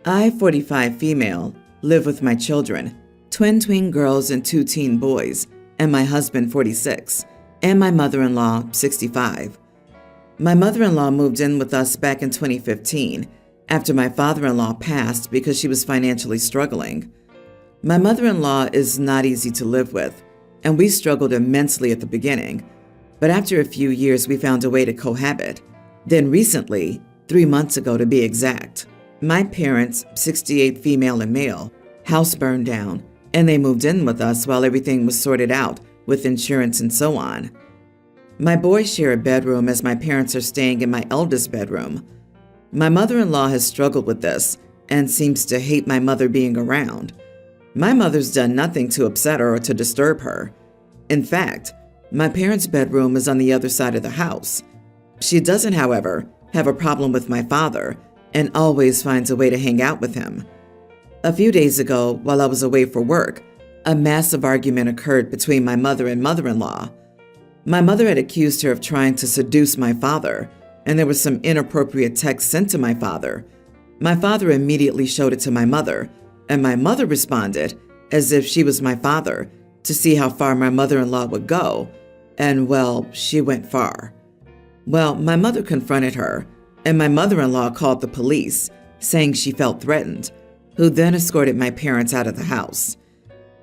I, 45 female, live with my children, twin girls and 2 teen boys, and my husband, 46, and my mother-in-law, 65. My mother-in-law moved in with us back in 2015 after my father-in-law passed because she was financially struggling. My mother-in-law is not easy to live with, and we struggled immensely at the beginning, but after a few years we found a way to cohabit. Then recently, 3 months ago to be exact, my parents, 68 female and male, house burned down, and they moved in with us while everything was sorted out with insurance and so on. My boys share a bedroom as my parents are staying in my eldest bedroom. My mother-in-law has struggled with this and seems to hate my mother being around. My mother's done nothing to upset her or to disturb her. In fact, my parents' bedroom is on the other side of the house. She doesn't, however, have a problem with my father and always finds a way to hang out with him. A few days ago, while I was away for work, a massive argument occurred between my mother and mother-in-law. My mother had accused her of trying to seduce my father, and there was some inappropriate text sent to my father. My father immediately showed it to my mother, and my mother responded as if she was my father to see how far my mother-in-law would go, and well, she went far. Well, my mother confronted her, and my mother-in-law called the police, saying she felt threatened, who then escorted my parents out of the house.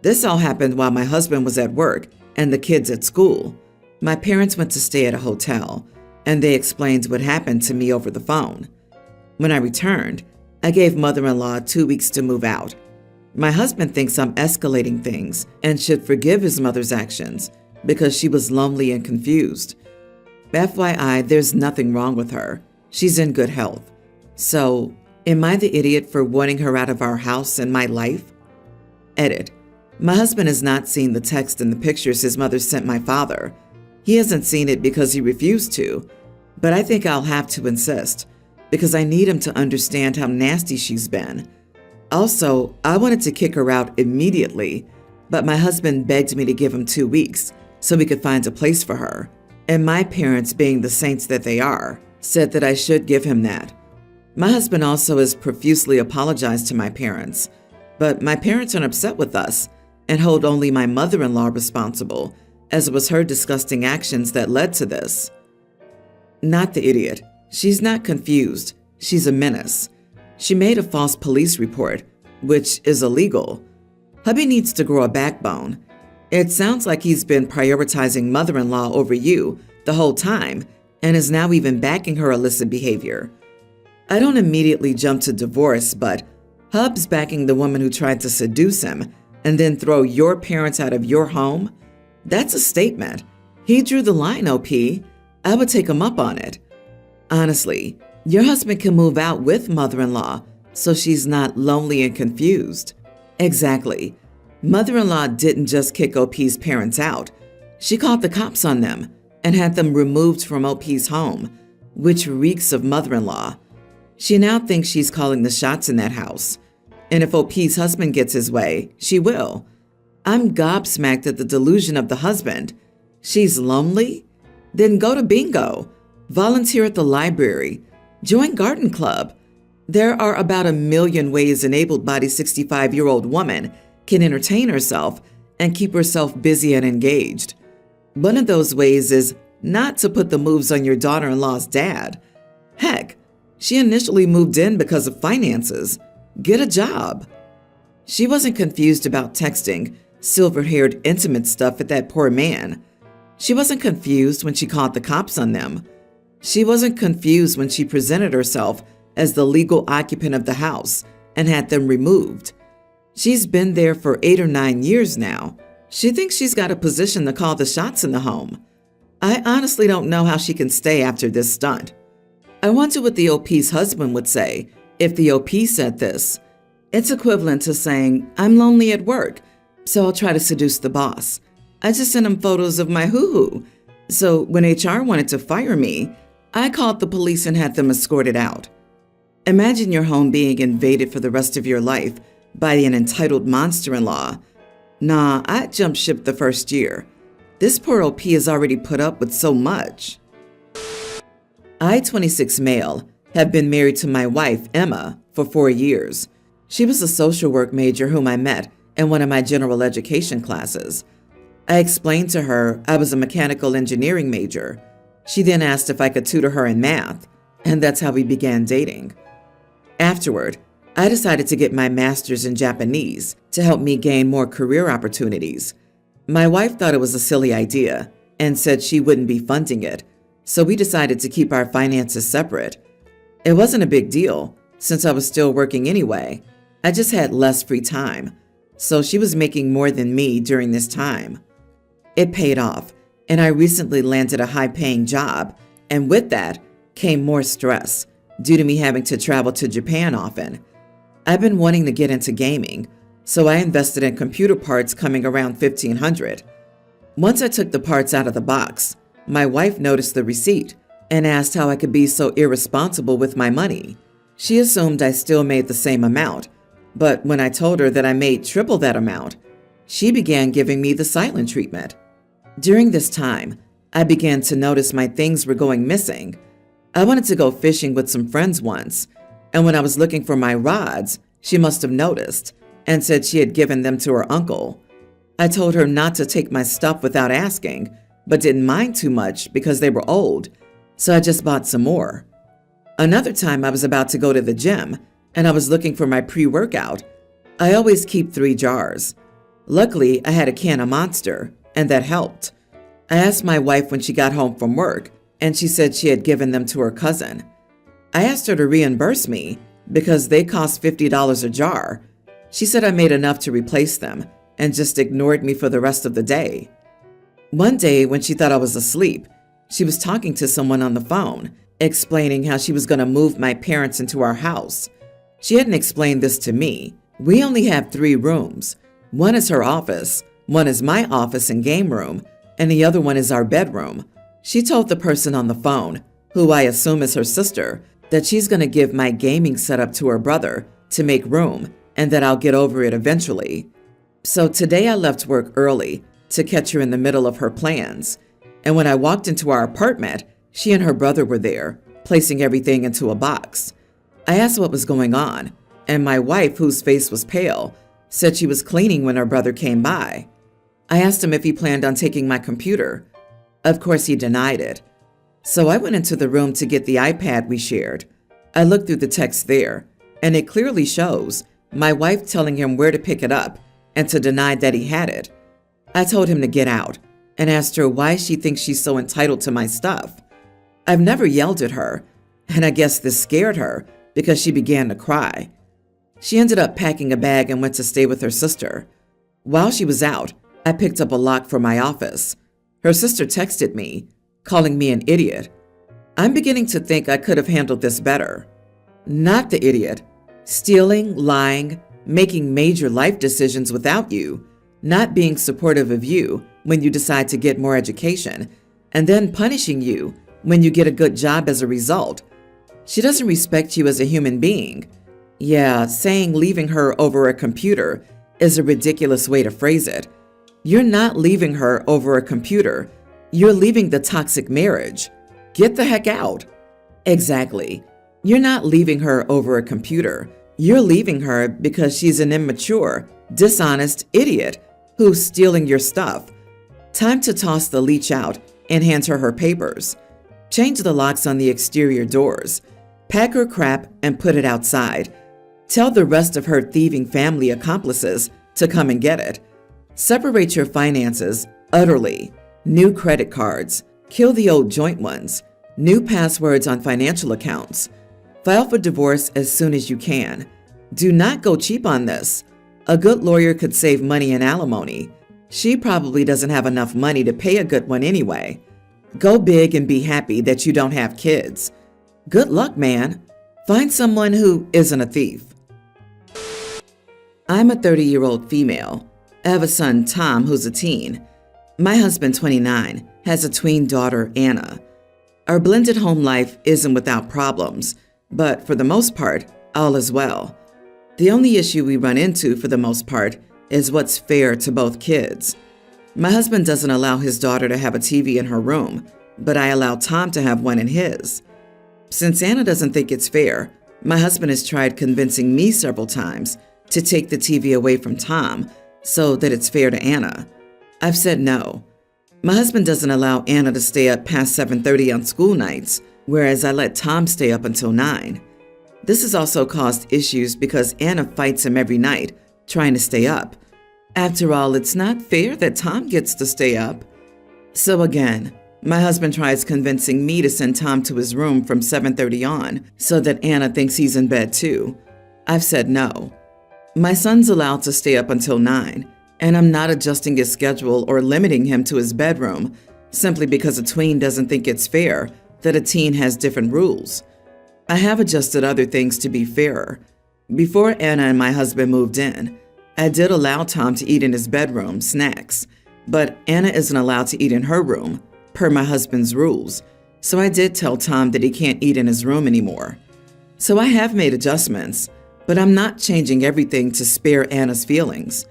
This all happened while my husband was at work and the kids at school. My parents went to stay at a hotel, and they explained what happened to me over the phone. When I returned, I gave mother-in-law 2 weeks to move out. My husband thinks I'm escalating things and should forgive his mother's actions because she was lonely and confused. FYI, there's nothing wrong with her. She's in good health. So, am I the idiot for wanting her out of our house and my life? Edit. My husband has not seen the text and the pictures his mother sent my father. He hasn't seen it because he refused to, but I think I'll have to insist because I need him to understand how nasty she's been. Also, I wanted to kick her out immediately, but my husband begged me to give him 2 weeks so we could find a place for her. And my parents, being the saints that they are, said that I should give him that. My husband also has profusely apologized to my parents, but my parents aren't upset with us and hold only my mother-in-law responsible, as it was her disgusting actions that led to this. Not the idiot. She's not confused. She's a menace. She made a false police report, which is illegal. Hubby needs to grow a backbone. It sounds like he's been prioritizing mother-in-law over you the whole time and is now even backing her illicit behavior. I don't immediately jump to divorce, but Hub's backing the woman who tried to seduce him and then throw your parents out of your home? That's a statement. He drew the line, OP. I would take him up on it. Honestly, your husband can move out with mother-in-law so she's not lonely and confused. Exactly. Mother-in-law didn't just kick OP's parents out. She called the cops on them and had them removed from OP's home, which reeks of mother-in-law. She now thinks she's calling the shots in that house. And if OP's husband gets his way, she will. I'm gobsmacked at the delusion of the husband. She's lonely? Then go to bingo. Volunteer at the library. Join garden club. There are about 1 million ways an able-bodied 65-year-old woman can entertain herself and keep herself busy and engaged. One of those ways is not to put the moves on your daughter-in-law's dad. Heck, she initially moved in because of finances. Get a job. She wasn't confused about texting silver-haired intimate stuff at that poor man. She wasn't confused when she called the cops on them. She wasn't confused when she presented herself as the legal occupant of the house and had them removed. She's been there for 8 or 9 years now. She thinks she's got a position to call the shots in the home. I honestly don't know how she can stay after this stunt. I wonder what the OP's husband would say if the OP said this. It's equivalent to saying, I'm lonely at work, so I'll try to seduce the boss. I just sent him photos of my hoo-hoo. So when HR wanted to fire me, I called the police and had them escorted out. Imagine your home being invaded for the rest of your life by an entitled monster-in-law. Nah, I'd jump ship the first year. This poor OP has already put up with so much. I, 26 male, have been married to my wife, Emma, for 4 years. She was a social work major whom I met in one of my general education classes. I explained to her I was a mechanical engineering major. She then asked if I could tutor her in math, and that's how we began dating. Afterward, I decided to get my master's in Japanese to help me gain more career opportunities. My wife thought it was a silly idea and said she wouldn't be funding it, so we decided to keep our finances separate. It wasn't a big deal since I was still working anyway. I just had less free time, so she was making more than me during this time. It paid off, and I recently landed a high-paying job, and with that came more stress due to me having to travel to Japan often. I've been wanting to get into gaming, so I invested in computer parts coming around $1,500. Once I took the parts out of the box, my wife noticed the receipt and asked how I could be so irresponsible with my money. She assumed I still made the same amount, but when I told her that I made triple that amount, she began giving me the silent treatment. During this time, I began to notice my things were going missing. I wanted to go fishing with some friends once, and when I was looking for my rods, she must have noticed and said she had given them to her uncle. I told her not to take my stuff without asking, but didn't mind too much because they were old, so I just bought some more. Another time I was about to go to the gym, and I was looking for my pre-workout. I always keep 3 jars. Luckily, I had a can of Monster, and that helped. I asked my wife when she got home from work, and she said she had given them to her cousin. I asked her to reimburse me because they cost $50 a jar. She said I made enough to replace them and just ignored me for the rest of the day. One day when she thought I was asleep, she was talking to someone on the phone, explaining how she was going to move my parents into our house. She hadn't explained this to me. We only have 3 rooms. One is her office, one is my office and game room, and the other one is our bedroom. She told the person on the phone, who I assume is her sister, that she's going to give my gaming setup to her brother to make room and that I'll get over it eventually. So today I left work early to catch her in the middle of her plans. And when I walked into our apartment, she and her brother were there, placing everything into a box. I asked what was going on, and my wife, whose face was pale, said she was cleaning when her brother came by. I asked him if he planned on taking my computer. Of course, he denied it. So I went into the room to get the iPad we shared. I looked through the text there, and it clearly shows my wife telling him where to pick it up and to deny that he had it. I told him to get out and asked her why she thinks she's so entitled to my stuff. I've never yelled at her, and I guess this scared her because she began to cry. She ended up packing a bag and went to stay with her sister. While she was out, I picked up a lock for my office. Her sister texted me, calling me an idiot. I'm beginning to think I could have handled this better. Not the idiot. Stealing, lying, making major life decisions without you, not being supportive of you when you decide to get more education, and then punishing you when you get a good job as a result. She doesn't respect you as a human being. Yeah, saying leaving her over a computer is a ridiculous way to phrase it. You're not leaving her over a computer. You're leaving the toxic marriage. Get the heck out. Exactly. You're not leaving her over a computer. You're leaving her because she's an immature, dishonest idiot who's stealing your stuff. Time to toss the leech out and hand her her papers. Change the locks on the exterior doors. Pack her crap and put it outside. Tell the rest of her thieving family accomplices to come and get it. Separate your finances utterly. New credit cards. Kill the old joint ones. New passwords on financial accounts. File for divorce as soon as you can. Do not go cheap on this. A good lawyer could save money in alimony. She probably doesn't have enough money to pay a good one anyway. Go big and be happy that you don't have kids. Good luck, man. Find someone who isn't a thief. I'm a 30-year-old female. I have a son, Tom, who's a teen. My husband, 29, has a tween daughter, Anna. Our blended home life isn't without problems, but for the most part, all is well. The only issue we run into, for the most part, is what's fair to both kids. My husband doesn't allow his daughter to have a TV in her room, but I allow Tom to have one in his. Since Anna doesn't think it's fair, My husband has tried convincing me several times to take the TV away from Tom so that it's fair to Anna. I've said no. My husband doesn't allow Anna to stay up past 7:30 on school nights, whereas I let Tom stay up until 9. This has also caused issues because Anna fights him every night, trying to stay up. After all, it's not fair that Tom gets to stay up. So again, my husband tries convincing me to send Tom to his room from 7:30 on so that Anna thinks he's in bed too. I've said no. My son's allowed to stay up until 9, and I'm not adjusting his schedule or limiting him to his bedroom simply because a tween doesn't think it's fair that a teen has different rules. I have adjusted other things to be fairer. Before Anna and my husband moved in, I did allow Tom to eat in his bedroom, snacks, but Anna isn't allowed to eat in her room, per my husband's rules, so I did tell Tom that he can't eat in his room anymore. So I have made adjustments, but I'm not changing everything to spare Anna's feelings.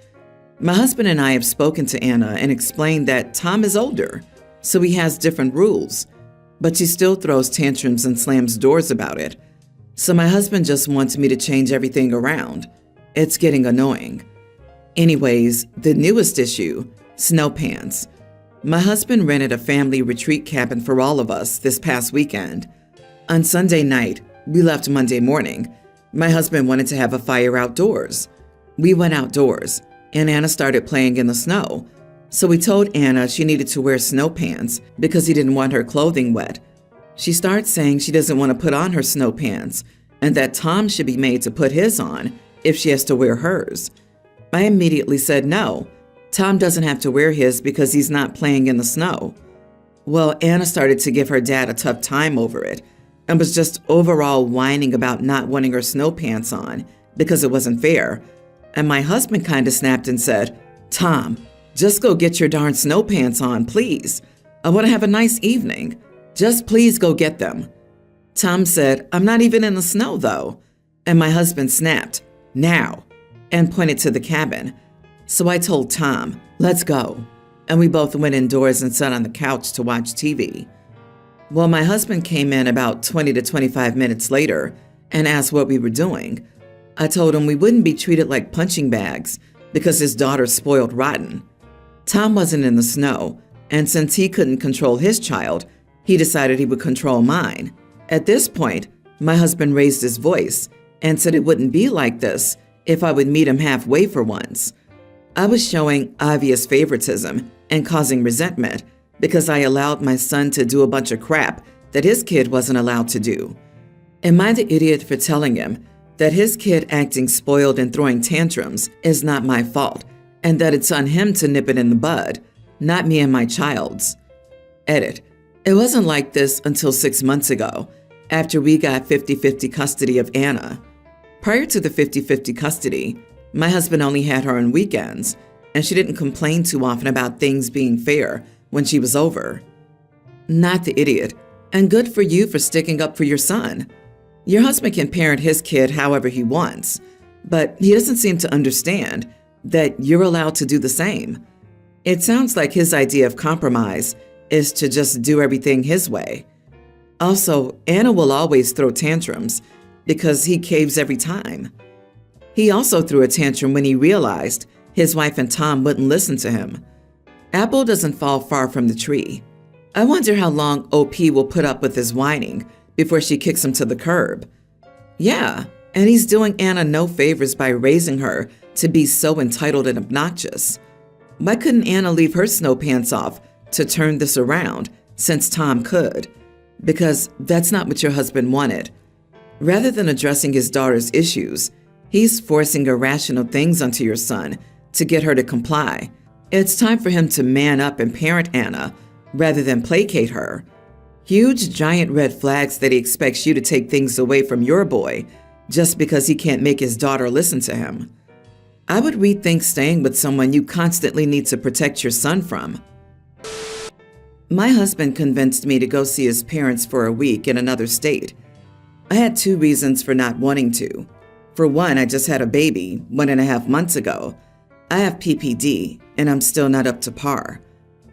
My husband and I have spoken to Anna and explained that Tom is older, so he has different rules, but she still throws tantrums and slams doors about it. So my husband just wants me to change everything around. It's getting annoying. Anyways, the newest issue, snow pants. My husband rented a family retreat cabin for all of us this past weekend. On Sunday night, we left Monday morning. My husband wanted to have a fire outdoors. We went outdoors, and Anna started playing in the snow. So we told Anna she needed to wear snow pants because he didn't want her clothing wet. She starts saying she doesn't want to put on her snow pants and that Tom should be made to put his on if she has to wear hers. I immediately said no. Tom doesn't have to wear his because he's not playing in the snow. Well, Anna started to give her dad a tough time over it and was just overall whining about not wanting her snow pants on because it wasn't fair. And my husband kind of snapped and said, "Tom, just go get your darn snow pants on, please. I want to have a nice evening. Just please go get them." Tom said, "I'm not even in the snow though." And my husband snapped, "Now," and pointed to the cabin. So I told Tom, "Let's go." And we both went indoors and sat on the couch to watch TV. Well, my husband came in about 20 to 25 minutes later and asked what we were doing. I told him we wouldn't be treated like punching bags because his daughter's spoiled rotten. Tom wasn't in the snow, and since he couldn't control his child, he decided he would control mine. At this point, my husband raised his voice and said it wouldn't be like this if I would meet him halfway for once. I was showing obvious favoritism and causing resentment because I allowed my son to do a bunch of crap that his kid wasn't allowed to do. Am I the idiot for telling him that his kid acting spoiled and throwing tantrums is not my fault, and that it's on him to nip it in the bud, not me and my child's? Edit. It wasn't like this until 6 months ago, after we got 50-50 custody of Anna. Prior to the 50-50 custody, my husband only had her on weekends, and she didn't complain too often about things being fair when she was over. Not the idiot, and good for you for sticking up for your son. Your husband can parent his kid however he wants, but he doesn't seem to understand that you're allowed to do the same. It sounds like his idea of compromise is to just do everything his way. Also, Anna will always throw tantrums because he caves every time. He also threw a tantrum when he realized his wife and Tom wouldn't listen to him. Apple doesn't fall far from the tree. I wonder how long OP will put up with his whining before she kicks him to the curb. Yeah, and he's doing Anna no favors by raising her to be so entitled and obnoxious. Why couldn't Anna leave her snow pants off to turn this around since Tom could? Because that's not what your husband wanted. Rather than addressing his daughter's issues, he's forcing irrational things onto your son to get her to comply. It's time for him to man up and parent Anna rather than placate her. Huge giant red flags that he expects you to take things away from your boy just because he can't make his daughter listen to him. I would rethink staying with someone you constantly need to protect your son from. My husband convinced me to go see his parents for a week in another state. I had 2 reasons for not wanting to. For one, I just had a baby 1.5 months ago. I have PPD, and I'm still not up to par.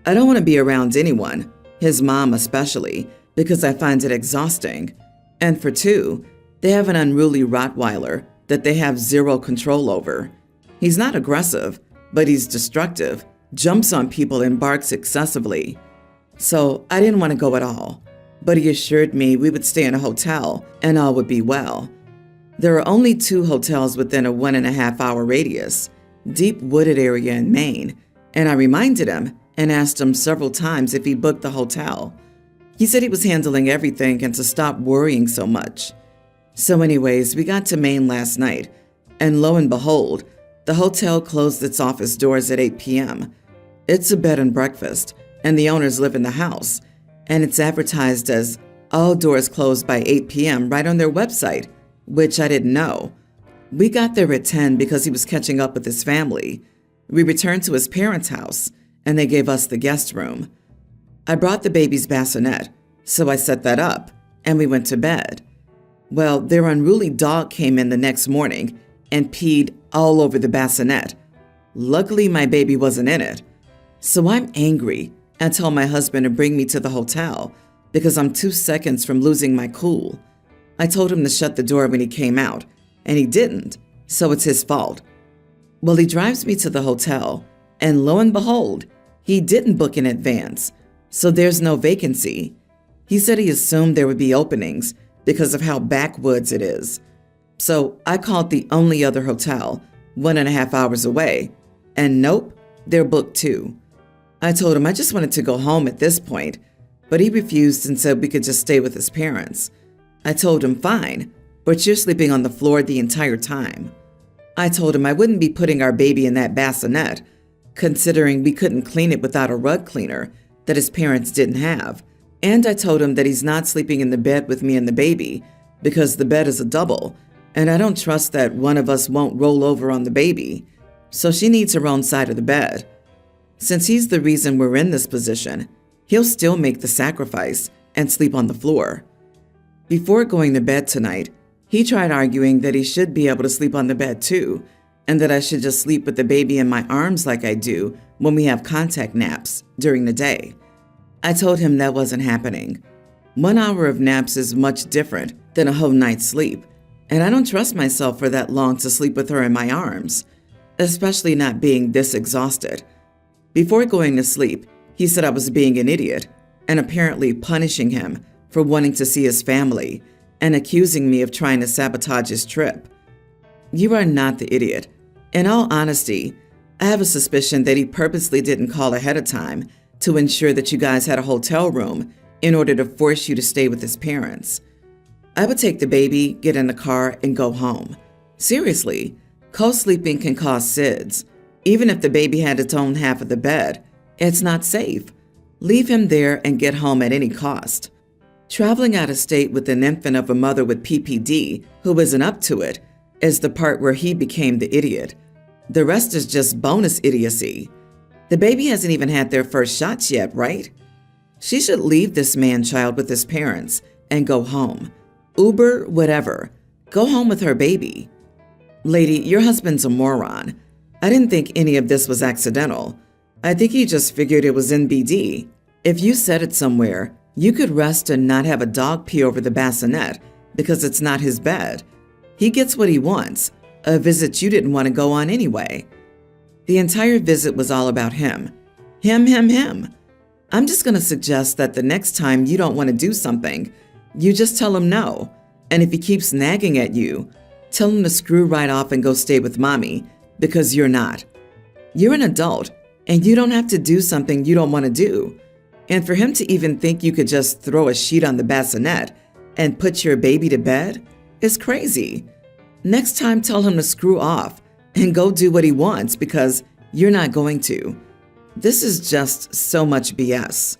I don't want to be around anyone, his mom especially, because I find it exhausting. And for 2, They have an unruly Rottweiler that they have zero control over. He's not aggressive, but he's destructive, jumps on people and barks excessively. So I didn't want to go at all, but he assured me we would stay in a hotel and all would be well. There are only 2 hotels within a 1.5-hour radius, deep wooded area in Maine, and I reminded him and asked him several times if he booked the hotel. He said he was handling everything and to stop worrying so much. So anyways, we got to Maine last night, and lo and behold, the hotel closed its office doors at 8 p.m. It's a bed and breakfast, and the owners live in the house, and it's advertised as all doors closed by 8 p.m. right on their website, which I didn't know. We got there at 10 because he was catching up with his family. We returned to his parents' house, and they gave us the guest room. I brought the baby's bassinet, so I set that up, and we went to bed. Well, their unruly dog came in the next morning and peed all over the bassinet. Luckily, my baby wasn't in it. So I'm angry and tell my husband to bring me to the hotel because I'm 2 seconds from losing my cool. I told him to shut the door when he came out, and he didn't, so it's his fault. Well, he drives me to the hotel, and lo and behold, he didn't book in advance, so there's no vacancy. He said he assumed there would be openings because of how backwoods it is. So I called the only other hotel, 1.5 hours away, and nope, they're booked too. I told him I just wanted to go home at this point, but he refused and said we could just stay with his parents. I told him, fine, but you're sleeping on the floor the entire time. I told him I wouldn't be putting our baby in that bassinet, considering we couldn't clean it without a rug cleaner that his parents didn't have. And I told him that he's not sleeping in the bed with me and the baby because the bed is a double, and I don't trust that one of us won't roll over on the baby, so she needs her own side of the bed. Since he's the reason we're in this position, he'll still make the sacrifice and sleep on the floor. Before going to bed tonight, he tried arguing that he should be able to sleep on the bed too, and that I should just sleep with the baby in my arms like I do when we have contact naps during the day. I told him that wasn't happening. 1 hour of naps is much different than a whole night's sleep, and I don't trust myself for that long to sleep with her in my arms, especially not being this exhausted. Before going to sleep, he said I was being an idiot and apparently punishing him for wanting to see his family and accusing me of trying to sabotage his trip. You are not the idiot. In all honesty, I have a suspicion that he purposely didn't call ahead of time to ensure that you guys had a hotel room in order to force you to stay with his parents. I would take the baby, get in the car, and go home. Seriously, co-sleeping can cause SIDS. Even if the baby had its own half of the bed, it's not safe. Leave him there and get home at any cost. Traveling out of state with an infant of a mother with PPD who isn't up to it is the part where he became the idiot. The rest is just bonus idiocy. The baby hasn't even had their first shots yet, right? She should leave this man-child with his parents and go home. Uber, whatever. Go home with her baby. Lady, your husband's a moron. I didn't think any of this was accidental. I think he just figured it was NBD. If you said it somewhere, you could rest and not have a dog pee over the bassinet because it's not his bed. He gets what he wants, a visit you didn't want to go on anyway. The entire visit was all about him. Him. I'm just going to suggest that the next time you don't want to do something, you just tell him no. And if he keeps nagging at you, tell him to screw right off and go stay with mommy, because you're not. You're an adult, and you don't have to do something you don't want to do. And for him to even think you could just throw a sheet on the bassinet and put your baby to bed is crazy. Next time, tell him to screw off and go do what he wants because you're not going to. This is just so much BS.